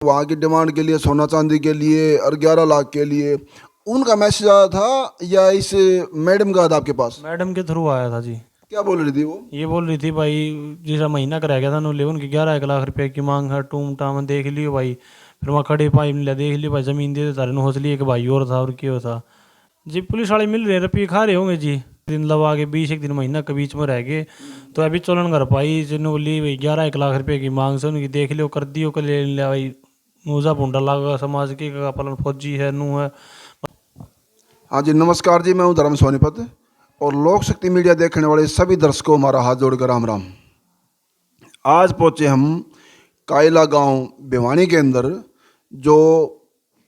वहाँ की डिमांड के लिए, सोना चांदी के लिए और 11 लाख के लिए, उनका मैसेज आया था या इस मैडम का था आपके पास? मैडम के थ्रू आया था जी। क्या बोल रही थी वो? ये बोल रही थी भाई, जैसा महीना का रह गया था उन्होंने, उनकी 11 1 लाख रुपए की मांग है, टूम टाम देख लियो भाई। फिर वहाँ खड़े पाई मिला, देख लियो भाई, ज़मीन दे दे तारे नु हौसली, एक भाई और था और क्यों था जी। पुलिस वाले मिल रहे, रुपये खा रहे होंगे जी। दिन लगा के 20 1 दिन महीना के बीच में रह गए, तो अभी चलन कर पाई जिन्होंने बोली भाई 11 1 लाख रुपए की मांग से उनकी देख लियो, कर दियो कर ले लिया भाई। मूजा भूडा लागा समाज के का पालन फौजी है नू है। हाँ जी, नमस्कार जी, मैं हूँ धर्म सोनीपत और लोक शक्ति मीडिया देखने वाले सभी दर्शकों हमारा हाथ जोड़कर राम राम। आज पहुँचे हम कायला गांव भिवानी के अंदर, जो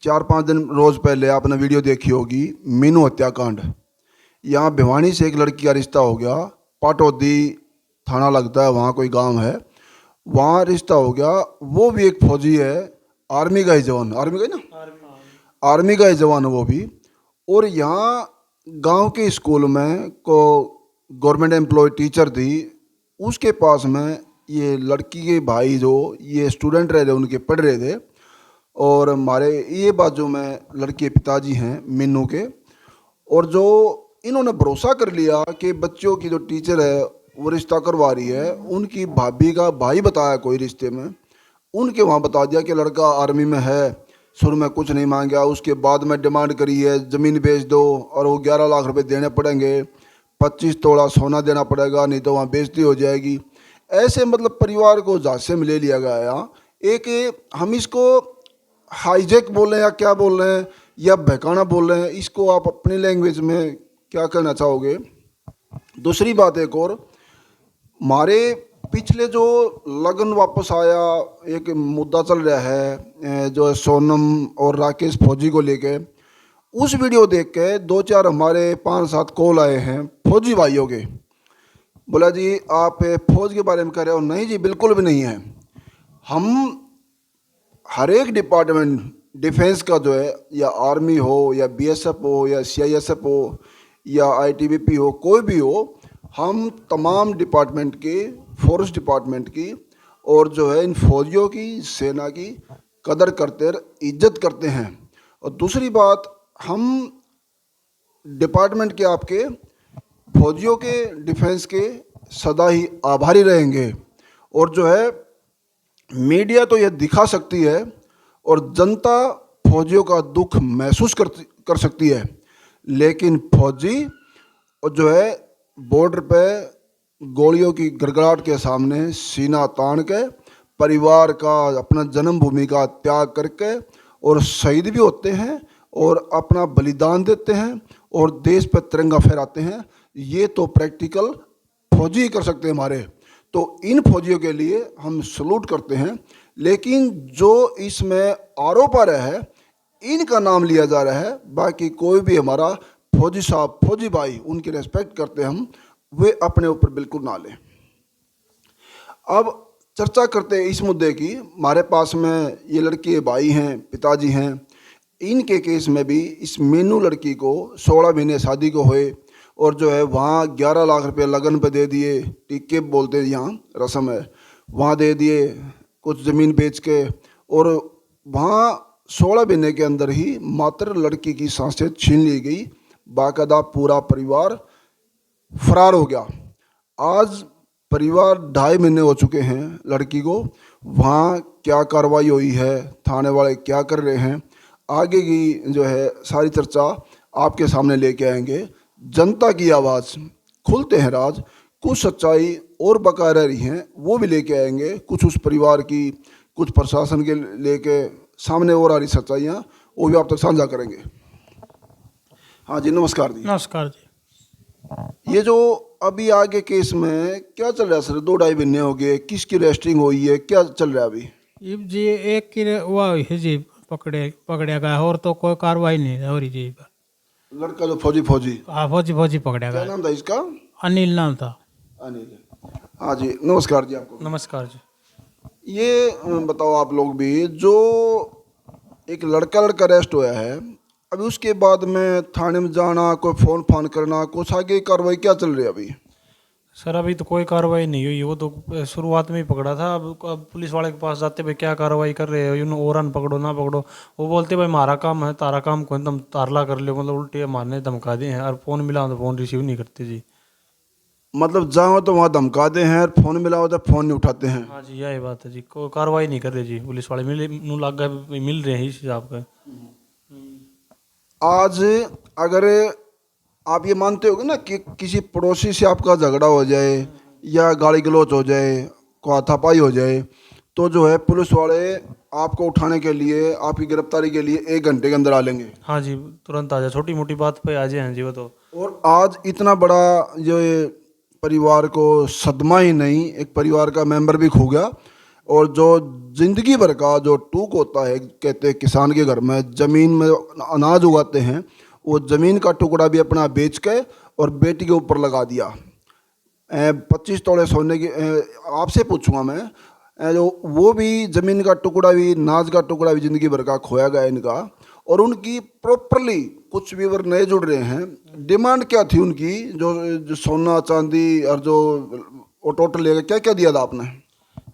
4 5 दिन रोज़ पहले आपने वीडियो देखी होगी, मीनू हत्याकांड। यहाँ भिवानी से एक लड़की का रिश्ता हो गया, पाटौदी थाना लगता है, वहाँ कोई गांव है, वहाँ रिश्ता हो गया। वो भी एक फौजी है, आर्मी का ही जवान, आर्मी का ही ना, आर्मी का ही जवान है वो भी। और यहाँ गांव के स्कूल में को गवर्नमेंट एम्प्लॉय टीचर थी, उसके पास में ये लड़की के भाई जो ये स्टूडेंट रह रहे उनके पढ़ रहे थे। और हमारे ये बाजू में लड़के पिताजी हैं मीनू के, और जो इन्होंने भरोसा कर लिया कि बच्चों की जो टीचर है वो रिश्ता करवा रही है, उनकी भाभी का भाई बताया कोई रिश्ते में, उनके वहाँ बता दिया कि लड़का आर्मी में है। शुरू में कुछ नहीं मांगा, उसके बाद में डिमांड करी है ज़मीन बेच दो और वो 11 लाख रुपए देने पड़ेंगे, 25 तोला सोना देना पड़ेगा, नहीं तो वहाँ बेइज्जती हो जाएगी। ऐसे मतलब परिवार को झांसे में ले लिया गया है। यहाँ एक हम इसको हाईजैक बोल रहे हैं या क्या बोल रहे हैं या बहकाना बोल रहे हैं, इसको आप अपनी लैंग्वेज में क्या कहना चाहोगे? दूसरी बात एक और, हमारे पिछले जो लगन वापस आया एक मुद्दा चल रहा है जो है सोनम और राकेश फौजी को लेके, उस वीडियो देख के 2 4 हमारे 5 7 कॉल आए हैं फौजी भाइयों के। बोला जी आप फौज के बारे में कह रहे हो? नहीं जी, बिल्कुल भी नहीं है। हम हर एक डिपार्टमेंट डिफेंस का जो है, या आर्मी हो या बीएसएफ हो या सीआईएसएफ हो या आईटीबीपी हो, कोई भी हो, हम तमाम डिपार्टमेंट की, फोर्स डिपार्टमेंट की और जो है इन फौजियों की, सेना की कदर करते, इज्जत करते हैं। और दूसरी बात, हम डिपार्टमेंट के, आपके फौजियों के, डिफेंस के सदा ही आभारी रहेंगे। और जो है मीडिया तो यह दिखा सकती है और जनता फौजियों का दुख महसूस कर सकती है, लेकिन फौजी और जो है बॉर्डर पे गोलियों की गड़गड़ाहट के सामने सीना तान के परिवार का, अपना जन्मभूमि का त्याग करके और शहीद भी होते हैं और अपना बलिदान देते हैं और देश पर तिरंगा फहराते हैं। ये तो प्रैक्टिकल फौजी ही कर सकते हैं हमारे। तो इन फौजियों के लिए हम सलूट करते हैं। लेकिन जो इसमें आरोप आ रहा है, इनका नाम लिया जा रहा है, बाकी कोई भी हमारा फौजी साहब, फौजी भाई, उनकी रेस्पेक्ट करते हैं हम, वे अपने ऊपर बिल्कुल ना लें। अब चर्चा करते हैं इस मुद्दे की। हमारे पास में ये लड़के भाई हैं, पिताजी हैं, इनके केस में भी इस मीनू लड़की को 16 महीने शादी को हुए और जो है वहाँ 11 लाख रुपए लगन पे दे दिए, टिक्के बोलते हैं यहाँ रस्म है, वहाँ दे दिए कुछ ज़मीन बेच के, और वहाँ 16 महीने के अंदर ही मात्र लड़की की सांसें छीन ली गई, बाकायदा पूरा परिवार फरार हो गया। आज परिवार 2.5 महीने हो चुके हैं लड़की को, वहाँ क्या कार्रवाई हुई है, थाने वाले क्या कर रहे हैं, आगे की जो है सारी चर्चा आपके सामने लेके आएंगे। जनता की आवाज़, खुलते हैं राज, कुछ सच्चाई और बका रह रही हैं वो भी लेके आएंगे, कुछ उस परिवार की, कुछ प्रशासन के लेके सामने और आ रही सच्चाइयाँ वो भी आप तक साझा करेंगे। हाँ जी, नमस्कार जी। नमस्कार जी। ये जो अभी आगे केस में क्या चल रहा है सर? 2 2.5 महीने हो गए, किसकी रेस्टिंग हुई है, क्या चल रहा है अभी? ये जी एक की हुआ हुई है जी, पकड़ा गया है, और तो कोई कार्रवाई नहीं हो रही जी पर। लड़का जो फौजी फौजी हाँ, फौजी फौजी पकड़ा क्या गया। नाम था इसका? अनिल नाम था। अनिल। हाँ जी, नमस्कार जी आपको। नमस्कार जी। ये बताओ आप लोग भी, जो एक लड़का अरेस्ट हुआ है, अभी उसके बाद में थाने में जाना, कोई फ़ोन फान करना, कुछ आगे कार्रवाई क्या चल रही है अभी? सर अभी तो कोई कार्रवाई नहीं हुई, वो तो शुरुआत में ही पकड़ा था। अब पुलिस वाले के पास जाते भाई क्या कार्रवाई कर रहे हो, यूँ और पकड़ो ना पकड़ो। वो बोलते भाई हमारा काम है, तारा काम कौन तुम तारला कर लो, मतलब उल्टे मारने धमका दिए हैं। और फ़ोन मिला तो फ़ोन रिसीव नहीं करते जी। मतलब जहाँ तो वहाँ धमकाते हैं और फोन मिला होता है फोन नहीं उठाते हैं। हाँ जी यही बात है जी, कोई कार्रवाई नहीं कर रहे जी पुलिस वाले, मिले नू लग गए मिल रहे हैं इस हिसाब का। आज अगर आप ये मानते होगे ना कि किसी पड़ोसी से आपका झगड़ा हो जाए या गाली गलौज हो जाए, को हाथापाई हो जाए, तो जो है पुलिस वाले आपको उठाने के लिए, आपकी गिरफ्तारी के लिए 1 घंटे के अंदर आ लेंगे। हाँ जी तुरंत आ जाए, छोटी मोटी बात पे आ जाए। हाँ जी वो तो। और आज इतना बड़ा जो ये परिवार को सदमा ही नहीं, एक परिवार का मेंबर भी खो गया। और जो जिंदगी भर का जो टूक होता है, कहते हैं किसान के घर में जमीन में अनाज उगाते हैं, वो जमीन का टुकड़ा भी अपना बेच के और बेटी के ऊपर लगा दिया। 25 तोड़े सोने की आपसे पूछूंगा मैं, जो वो भी ज़मीन का टुकड़ा भी, नाज का टुकड़ा भी ज़िंदगी भर का खोया गया इनका। और उनकी प्रॉपरली कुछ व्यूवर नए जुड़ रहे हैं, डिमांड क्या थी उनकी, जो सोना चांदी और जो वो टोटल लेगा, क्या क्या दिया था आपने?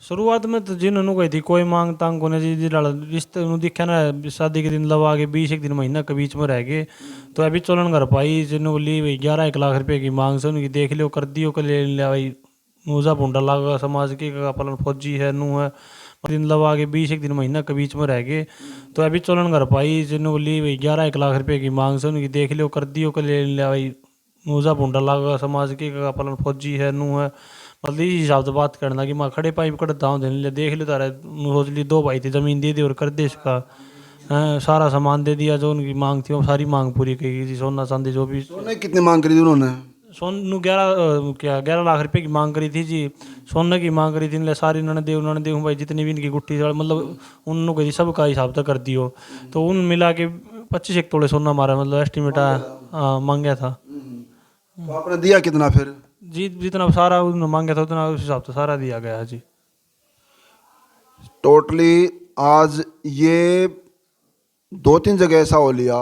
शुरुआत में तो जिन्होंने गई थी कोई मांग तांग को जी जी डाला रिश्ते नु दिखा ना, शादी के दिन लवा के 20 एक दिन महीना के बीच में रह गए। तो अभी चलन कर पाई जिन्होंने बोली भाई 11 1 लाख रुपए की मांग से उनकी देख लियो कर दियो कर ले लिया भाई। मूजा भूडा लागा समाज के का पलन फौजी है नू है, दिन लवा के 20 1 दिन महीना के बीच में रह गए। तो अभी चलन कर पाई जिन्होंने बोली भाई 11 1 लाख रुपए की मांग से उनकी देख लियो कर दियो कर ले लिया भाई। मूजा भूडा लागा समाज के का पलन फौजी है नू है, मतलब इस हिसाब से बात करना कि मैं खड़े पाइप कड़ता हूँ देने ले देख लो तारा। सोच ली 2 भाई थे, जमीन दे दी और कर दे इसका। सारा सामान दे दिया, जो उनकी मांग थी वो सारी मांग पूरी की थी, सोना चांदी जो भी। सोने कितनी मांग करी थी उन्होंने? सोनू 11 लाख रुपए की मांग करी थी जी। सोने की मांग करी थी, इनले सारी उन्होंने देखो भाई जितनी भी इनकी गुट्ठी मतलब उन्होंने कही सबका हिसाब तक कर दियो। तो उन मिला के 25 1 तोड़े सोना मारा, मतलब एस्टिमेट मांगा था तो आपने दिया कितना फिर? जी। जितना सारा उन्होंने मांगा था उतना उस हिसाब से सारा दिया गया जी। टोटली आज ये 2 3 जगह ऐसा हो लिया,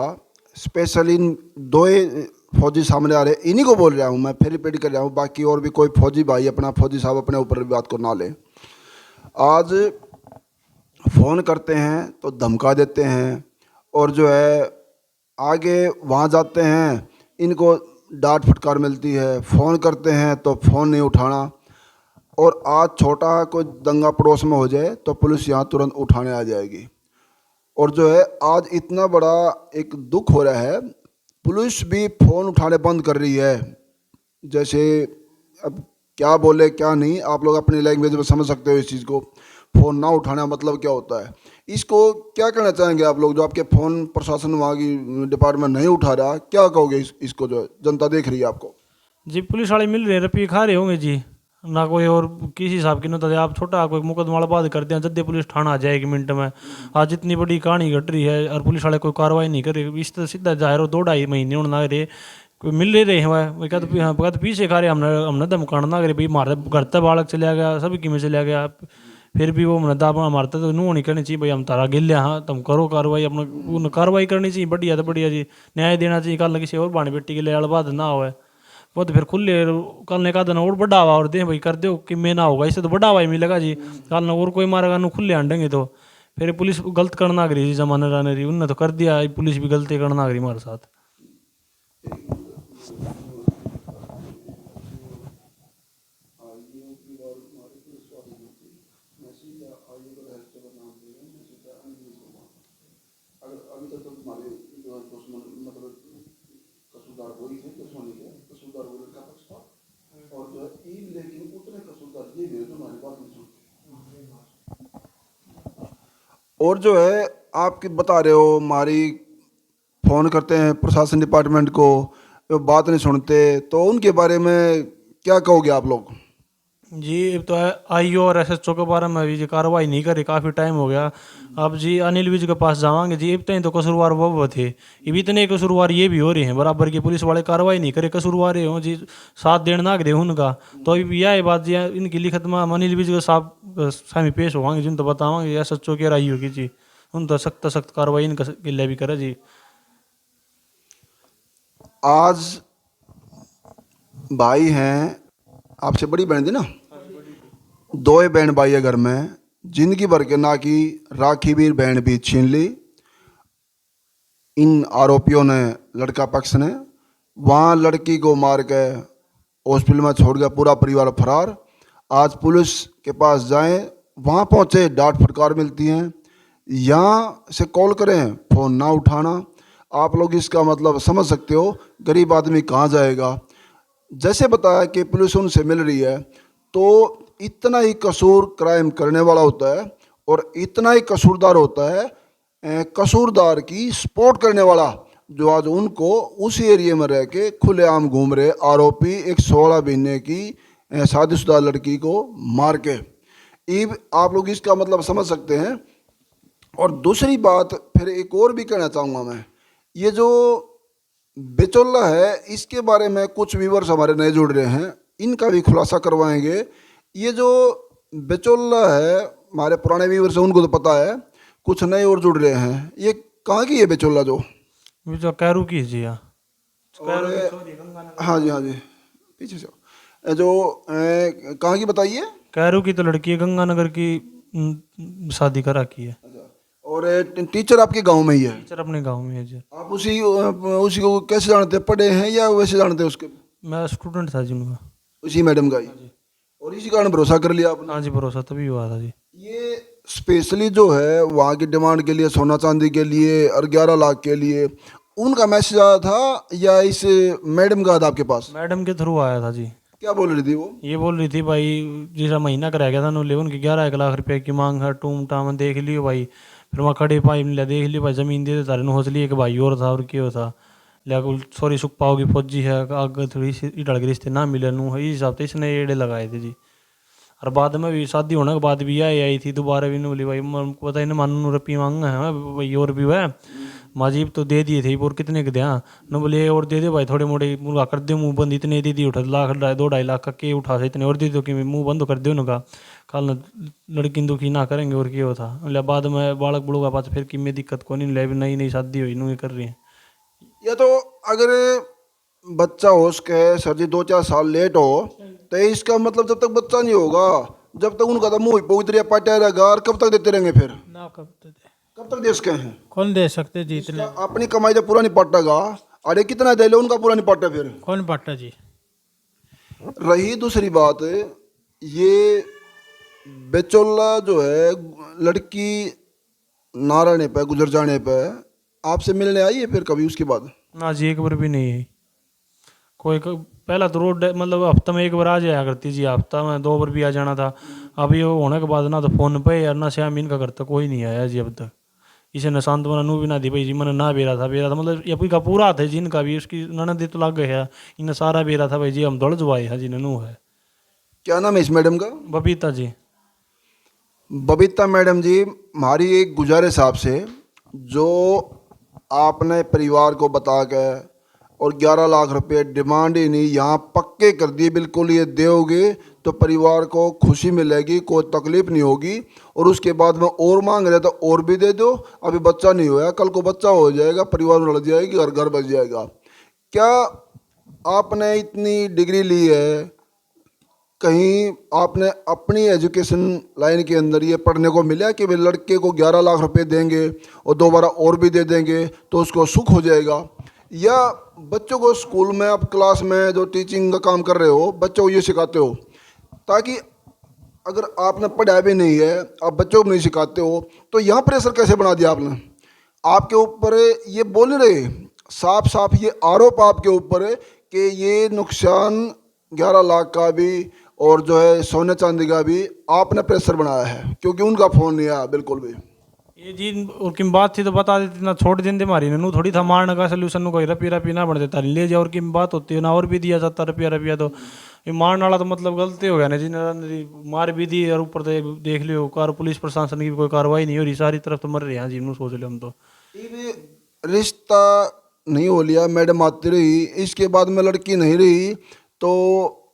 स्पेशली दो ही फौजी सामने आ रहे, इन्हीं को बोल रहा हूँ मैं, फिर रिपीट कर रहा हूँ, बाकी और भी कोई फौजी भाई अपना फौजी साहब अपने ऊपर भी बात को ना ले। आज फ़ोन करते हैं तो धमका देते हैं, और जो है आगे वहाँ जाते हैं इनको डांट फटकार मिलती है, फ़ोन करते हैं तो फ़ोन नहीं उठाना। और आज छोटा कोई दंगा पड़ोस में हो जाए तो पुलिस यहाँ तुरंत उठाने आ जाएगी। और जो है आज इतना बड़ा एक दुख हो रहा है, पुलिस भी फ़ोन उठाने बंद कर रही है। जैसे अब क्या बोले क्या नहीं, आप लोग अपनी लैंग्वेज में समझ सकते हो इस चीज़ को। फ़ोन ना उठाना मतलब क्या होता है, इसको क्या कहना चाहेंगे आप लोग? जो आपके फ़ोन प्रशासन वहाँ की डिपार्टमेंट नहीं उठा रहा, क्या कहोगे इसको, जो जनता देख रही है आपको? जी पुलिस वाले मिल रहे हैं, रुपये खा रहे होंगे जी। ना कोई और किसी हिसाब की नहीं, आप छोटा कोई मुकदमा बाद कर दें जद्दे पुलिस थाना आ जाएगी मिनट में। आज इतनी बड़ी कहानी घट रही है और पुलिस वाले कोई कार्रवाई नहीं कर रहे, इस तरह सीधा जाहिर हो 2 2.5 महीने होने ना रहे, कोई मिल रहे रहे हैं वह क्या, तो हाँ तो पीछे खा रहे हमने हमने धमकाना ना करे भाई हमारे घर तक बालक चला गया सब की में चला गया। फिर भी वो हमने दाब हमारे तो नू नहीं करनी चाहिए भाई, हम तारा गिल लिया, हाँ तुम करो कार्रवाई, अपना कार्रवाई करनी चाहिए बढ़िया तो बढ़िया जी, न्याय देना चाहिए। कल किसी और बाणी बेटी के लिए अलबाद ना हो, वो तो फिर खुले कल ने कहा देना और बढ़ावा और दे भाई कर दो कि मैं ना होगा, इससे तो बढ़ावा ही मिलेगा जी। कल ना और कोई मारेगा नू खुले आंडेंगे तो फिर पुलिस गलत करना करी जी, जमाने रहने रही उनने तो कर दिया, पुलिस भी गलती करना करी हमारे साथ। और जो है आपकी बता रहे हो हमारी, फ़ोन करते हैं प्रशासन डिपार्टमेंट को, वो बात नहीं सुनते, तो उनके बारे में क्या कहोगे आप लोग? जी अब तो आईओ और एसएचओ के बारे में अभी जी कार्रवाई नहीं करी, काफ़ी टाइम हो गया। अब जी अनिल विज के पास जावांगे जी, अब तक तो कसूरवार वो थे, अब इतने कसूरवार ये भी हो रहे हैं बराबर की, पुलिस वाले कार्रवाई नहीं करे, कसूरवार हो जी, साथ देना ना दे उनका। तो अभी यह बात जी इनकी लिखत में अनिल विज के साहब सामने पेश होवांगे जिन तो बतावांगे एसएचओ की राई होगी जी, उन तो सख्त कार्रवाई इनका लिए भी करे जी। आज भाई हैं आपसे बड़ी बहन थी ना? दो ही बहन भाई है घर में, जिंदगी भर के ना की राखी भी बहन भी छीन ली इन आरोपियों ने, लड़का पक्ष ने। वहाँ लड़की को मार के हॉस्पिटल में छोड़ गया, पूरा परिवार फरार। आज पुलिस के पास जाएं, वहाँ पहुँचे डांट फटकार मिलती हैं, यहाँ से कॉल करें फ़ोन ना उठाना। आप लोग इसका मतलब समझ सकते हो, गरीब आदमी कहाँ जाएगा। जैसे बताया कि पुलिस उनसे मिल रही है, तो इतना ही कसूर क्राइम करने वाला होता है और इतना ही कसूरदार होता है कसूरदार की सपोर्ट करने वाला, जो आज उनको उस एरिया में रह के खुलेआम घूम रहे आरोपी एक 16 महीने की शादीशुदा लड़की को मार के। इब आप लोग इसका मतलब समझ सकते हैं। और दूसरी बात फिर एक और भी कहना चाहूँगा मैं, ये जो बिचौला है इसके बारे में कुछ व्यूअर्स हमारे नए जुड़ रहे हैं, इनका भी खुलासा करवाएंगे। ये जो बिचौला है, हमारे पुराने व्यूअर्स हैं उनको तो पता है, कुछ नए और जुड़ रहे हैं। ये कहाँ की है बिचौला जो? जो कैरू की जी। हाँ हाँ जी, हाँ जी, पीछे से जो कहाँ की बताइए? कैरू की तो लड़की है, गंगानगर की शादी करा की है। और टीचर आपके गांव में ही है? टीचर अपने गांव में है जी। आप उसी को कैसे जानते हैं, पढ़े हैं या वैसे जानते हैं उसके? मैं स्टूडेंट था जी उनका। उसी मैडम का ही? और इसी कारण भरोसा कर लिया आपने? हाँ जी, भरोसा तभी हुआ था जी। ये स्पेशली जो है वहाँ की डिमांड के लिए, सोना चांदी के लिए और 11 लाख के लिए उनका मैसेज आया था या इस मैडम का था आपके पास? मैडम के थ्रू आया था जी। क्या बोल रही थी वो? ये बोल रही थी भाई जैसा महीना का रह गया था उन्होंने उनकी 11 लाख रुपए की मांग है, टूम टाम देख लियो भाई। फिर वहाँ खड़े पाई मिला, देख लियो भाई ज़मीन दे तारे न हौसली एक भाई और था और क्यों था लिया सॉरी सुख पाओगी फौजी है आगे थोड़ी सी इधर के रिश्ते ना मिले नू है, इस हिसाब से इसने एड़े लगाए थे जी। और बाद में भी शादी होने के बाद भी आई थी दोबारा भी, बोली भाई पता ही ना मानू रुपये मांगा है भाई और भी वह माजीब तो दे दिए थे और कितने के दिया न, बोले और दे दे भाई थोड़े मोटे मुँह कर दे मुँह बंद, इतने दे दिए उठा लाख 2-2.5 लाख का के उठा से इतने और दे दो कि मुँह बंद कर दो उनका कल लड़की दुखी ना करेंगे और क्या था। बोले बाद में बालक बुड़ूगा पास फिर कि में दिक्कत को नहीं ले नई नई शादी हुई नू कर रही है। या तो अगर बच्चा हो उसके सर जी 2-4 साल लेट हो तो इसका मतलब जब तक बच्चा नहीं होगा, जब तक उनका तो मुँह पवित्र पाटा रहेगा, और कब तक देते रहेंगे फिर? ना कब तो दे कब तक दे सके हैं? कौन दे सकते जी इतने? अपनी कमाई जब पूरा नहीं पाटेगा, अरे कितना दे लो उनका पूरा नहीं पाटे फिर। कौन बांटा जी? रही दूसरी बात, ये बेचौला जो है लड़की ना रहने पे, गुजर जाने पे आपसे मिलने आई है फिर कभी उसके बाद? ना जी, एक बार भी नहीं है पहला तो रोड मतलब हफ्ता में एक बार आ जाया करती जी, हफ्ता में 2 बार भी आ जाना था। अभी वो होने के बाद ना तो फ़ोन पे यार ना श्याम इनका घर तक कोई नहीं आया जी अब तक। इसे न शांत मना नू भी ना दी भाई जी, मैंने ना बेरा था मतलब ये का पूरा था जी इनका भी, उसकी ननद तो लग गया इन सारा बेरा था भाई जी, हम दौड़ जुआए हैं जी ननू है। क्या नाम है इस मैडम का? बबीता जी। बबीता मैडम जी, हमारी एक गुजारिश आपसे, जो आपने परिवार को बता के और 11 लाख रुपए डिमांड ही नहीं, यहाँ पक्के कर दिए बिल्कुल ये दोगे तो परिवार को खुशी मिलेगी, कोई तकलीफ नहीं होगी। और उसके बाद में और मांग रहे तो और भी दे दो, अभी बच्चा नहीं हुआ, कल को बच्चा हो जाएगा, परिवार में लड़ जाएगी, घर घर बच जाएगा। क्या आपने इतनी डिग्री ली है, कहीं आपने अपनी एजुकेशन लाइन के अंदर ये पढ़ने को मिला कि भाई लड़के को 11 लाख रुपए देंगे और दोबारा और भी दे देंगे तो उसको सुख हो जाएगा? या बच्चों को स्कूल में आप क्लास में जो टीचिंग का काम कर रहे हो बच्चों को ये सिखाते हो, ताकि अगर आपने पढ़ा भी नहीं है आप बच्चों को नहीं सिखाते हो तो यहाँ प्रेशर कैसे बना दिया आपने? आपके ऊपर ये बोल रहे साफ साफ ये आरोप आपके ऊपर है कि ये नुकसान 11 लाख का भी और जो है सोने चांदी का भी आपने प्रेशर बनाया है, क्योंकि उनका फ़ोन नहीं आया बिल्कुल भी। ये जी और किम बात थी तो बता देती ना, छोड़ देते हमारी नू थोड़ी था मारने का सोल्यूशन नू कोई रपी ना बन देता ले जाओ, और किम बात होती है ना और भी दिया जाता रुपया तो ये मारने वाला तो मतलब गलती हो गया ना जी, मार भी दी और ऊपर से देख लियो कार पुलिस प्रशासन की कोई कार्रवाई नहीं हो रही, सारी तरफ तो मर रहे हैं जी। नू सोच ले हम तो रिश्ता नहीं हो लिया, मैडम आती रही, इसके बाद में लड़की नहीं रही, तो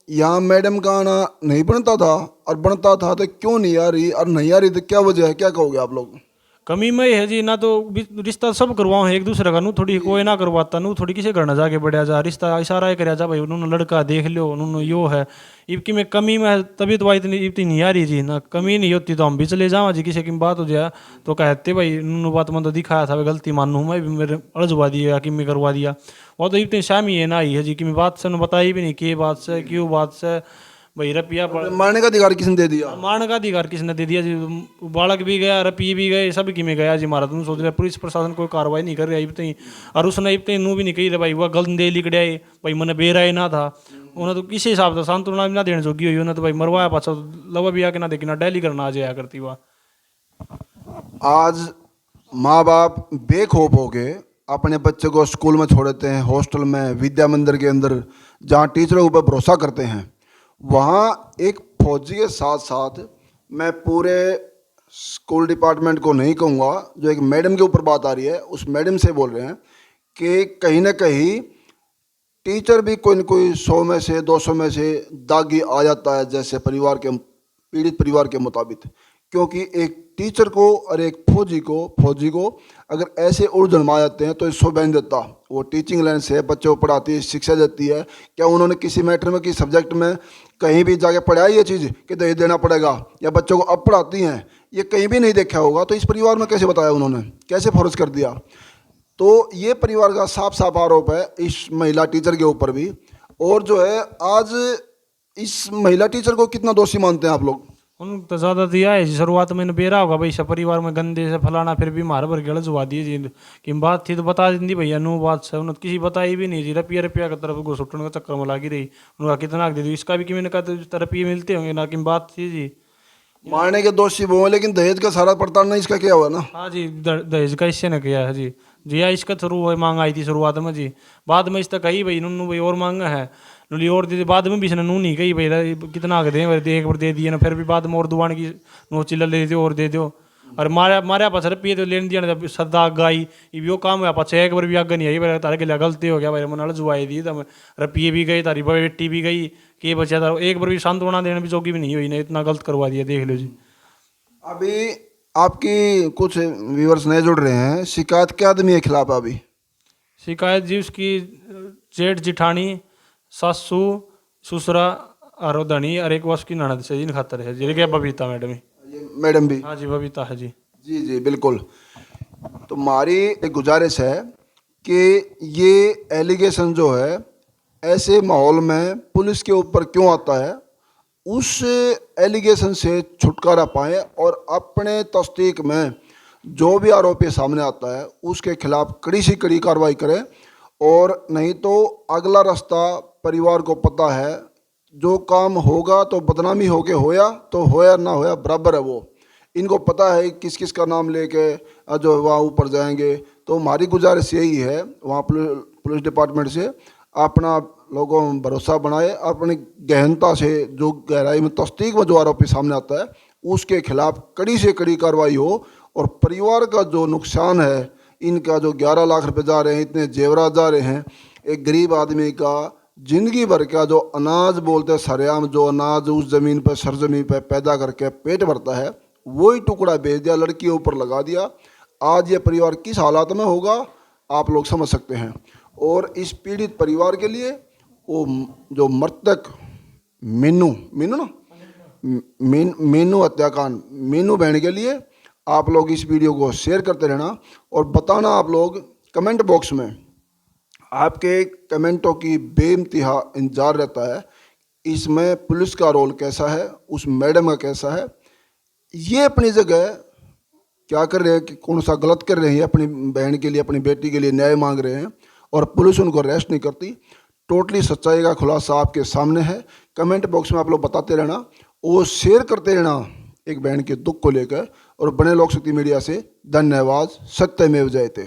यहाँ मैडम का आना नहीं बनता था, और बनता था तो क्यों नहीं आ रही, और नहीं आ रही तो क्या वजह है, क्या कहोगे आप लोग? कमी में ही है जी ना, तो रिश्ता सब करवाओ एक दूसरे का, नू थोड़ी कोई ना करवाता, नू थोड़ी किसी घर ना जाके बढ़िया जा, रिश्ता इशारा ही कराया जा भाई उन्होंने लड़का देख लो, उन्होंने यो है। इबकी में कमी में तभी तो भाई इतनी नहीं आ रही जी ना, कमी नहीं होती तो हम भी चले जावा जी, किसी की बात हो जाए तो कहते भाई उन्होंने बात मैं तो दिखाया था, गलती मानू मैं भी, मेरे अड़जवा दिया कि मैं करवा दिया। वो तो इतनी शामी है ना ही है जी कि मैं बात से बताई भी नहीं कि बात से क्यों बात से भाई रपिया पड़ मारने का अधिकार किसने दे दिया? मारने का अधिकार किसने दे दिया जी? बालक भी गया, रपिए भी गए, सब की में गया जी मारा। तुम सोच रहे पुलिस प्रशासन कोई कार्रवाई नहीं कर रहा इब तई, और उसने इब तई नू भी नहीं कही रे भाई वह गलत दे लिख डे भाई मैंने बेरा ही ना था, उन्हें तो किसी हिसाब से सांत्वना भी ना देने जोगी हुई, उन्हें तो भाई मरवाया पाछा लवा भी आके ना देखी ना डेली करना आ जाया करती वह। आज माँ बाप बेखौफ हो गए, अपने बच्चे को स्कूल में छोड़ देते हैं, हॉस्टल में, विद्या मंदिर के अंदर जहाँ टीचरों के ऊपर भरोसा करते हैं, वहाँ एक फौजी के साथ साथ मैं पूरे स्कूल डिपार्टमेंट को नहीं कहूँगा, जो एक मैडम के ऊपर बात आ रही है उस मैडम से बोल रहे हैं कि कहीं ना कहीं टीचर भी कोई न कोई 100 में से 200 में से दागी आ जाता है, जैसे परिवार के पीड़ित परिवार के मुताबिक। क्योंकि एक टीचर को और एक फौजी को अगर ऐसे उलझन में आ जाते हैं तो इसको बहन देता, वो टीचिंग लाइन से बच्चों को पढ़ाती है, शिक्षा देती है, क्या उन्होंने किसी मैटर में किसी सब्जेक्ट में कहीं भी जाके पढ़ाई ये चीज़ कि दहेज देना पड़ेगा, या बच्चों को अब पढ़ाती हैं, ये कहीं भी नहीं देखा होगा, तो इस परिवार में कैसे बताया उन्होंने, कैसे फर्ज कर दिया? तो ये परिवार का साफ साफ आरोप है इस महिला टीचर के ऊपर भी। और जो है आज इस महिला टीचर को कितना दोषी मानते हैं आप लोग? उन तो ज़्यादा दिया है जी, शुरुआत में बेरा होगा भाई सब परिवार में गंदे से फलाना, फिर भी मार भर गड़ जुआ दिए जी कि बात थी तो बता दी भैया, नू बात से उन्होंने किसी बताई भी नहीं जी, रपिया रपिया की तरफ घुस उठने का चक्कर में लगी रही, उनका कितना दे दी, इसका भी कि मैंने कहा तो रपिए मिलते होंगे ना, कि बात थी जी। मारने के दोषी वो हैं, लेकिन दहेज का सारा पड़ताल इसका क्या हुआ ना? हाँ जी, दहेज का इससे ने किया है जी, जी हाँ इसका थ्रू है मांग आई थी शुरुआत में जी, बाद में इसका कही भाई नूनू भाई और मांगा है, नूली और दे, बाद में भी इसने नू नहीं कही भाई कितना आगे दें, एक बार दे दिए ना, फिर भी बाद में और दुआन की नू चिल्ला ले दो और दे दो, और मारा पास रपिए तो लेने दिया ना, सदा आग आई यो काम हुआ पाछे एक बार भी आग नहीं आई, भाई तारे के लिए गलती हो गया भाई, मन जुआई दी तो रपिए भी गई, तारी बेटी भी गई, कि बचा था एक बार भी सांत्वना देने भी जोगी भी नहीं हुई ना, इतना गलत करवा दिया, देख लो जी। अभी आपकी कुछ व्यूअर्स नए जुड़ रहे हैं, शिकायत क्या आदमी के खिलाफ है अभी? शिकायत जी उसकी जेठ जिठानी, सासू, ससुरा और धनी, और एक उसकी ननद से जिन खातर है जी, क्या बबीता मैडम ही। ये मैडम भी? हाँ जी बबीता है जी। जी जी बिल्कुल। तो हमारी एक गुजारिश है कि ये एलिगेशन जो है ऐसे माहौल में पुलिस के ऊपर क्यों आता है, उस एलिगेशन से छुटकारा पाएँ और अपने तस्दीक में जो भी आरोपी सामने आता है उसके खिलाफ कड़ी से कड़ी कार्रवाई करें, और नहीं तो अगला रास्ता परिवार को पता है, जो काम होगा तो बदनामी होके होया तो होया ना होया बराबर है, वो इनको पता है किस किस का नाम लेके जो वहाँ ऊपर जाएंगे। तो हमारी गुजारिश यही है वहाँ पुलिस डिपार्टमेंट से, अपना लोगों में भरोसा बनाए, अपनी गहनता से जो गहराई में तस्दीक में जो आरोपी सामने आता है उसके खिलाफ कड़ी से कड़ी कार्रवाई हो, और परिवार का जो नुकसान है, इनका जो 11 लाख रुपए जा रहे हैं, इतने जेवरात जा रहे हैं, एक गरीब आदमी का जिंदगी भर का जो अनाज बोलते हैं सरेआम, जो अनाज उस ज़मीन पर सरजमीन पर पैदा करके पेट भरता है, वही टुकड़ा बेच दिया, लड़की के ऊपर लगा दिया। आज ये परिवार किस हालात में होगा आप लोग समझ सकते हैं। और इस पीड़ित परिवार के लिए वो जो मृतक मीनू हत्याकांड, मीनू बहन के लिए आप लोग इस वीडियो को शेयर करते रहना, और बताना आप लोग कमेंट बॉक्स में, आपके कमेंटों की बेइंतहा इंतजार रहता है, इसमें पुलिस का रोल कैसा है, उस मैडम का कैसा है, ये अपनी जगह क्या कर रहे हैं कि कौन सा गलत कर रहे हैं, अपनी बहन के लिए अपनी बेटी के लिए न्याय मांग रहे हैं और पुलिस उनको अरेस्ट नहीं करती। टोटली सच्चाई का खुलासा आपके सामने है। कमेंट बॉक्स में आप लोग बताते रहना और शेयर करते रहना एक बहन के दुख को लेकर, और बने लोक शक्ति मीडिया से धन्यवाद। सत्यमेव जयते।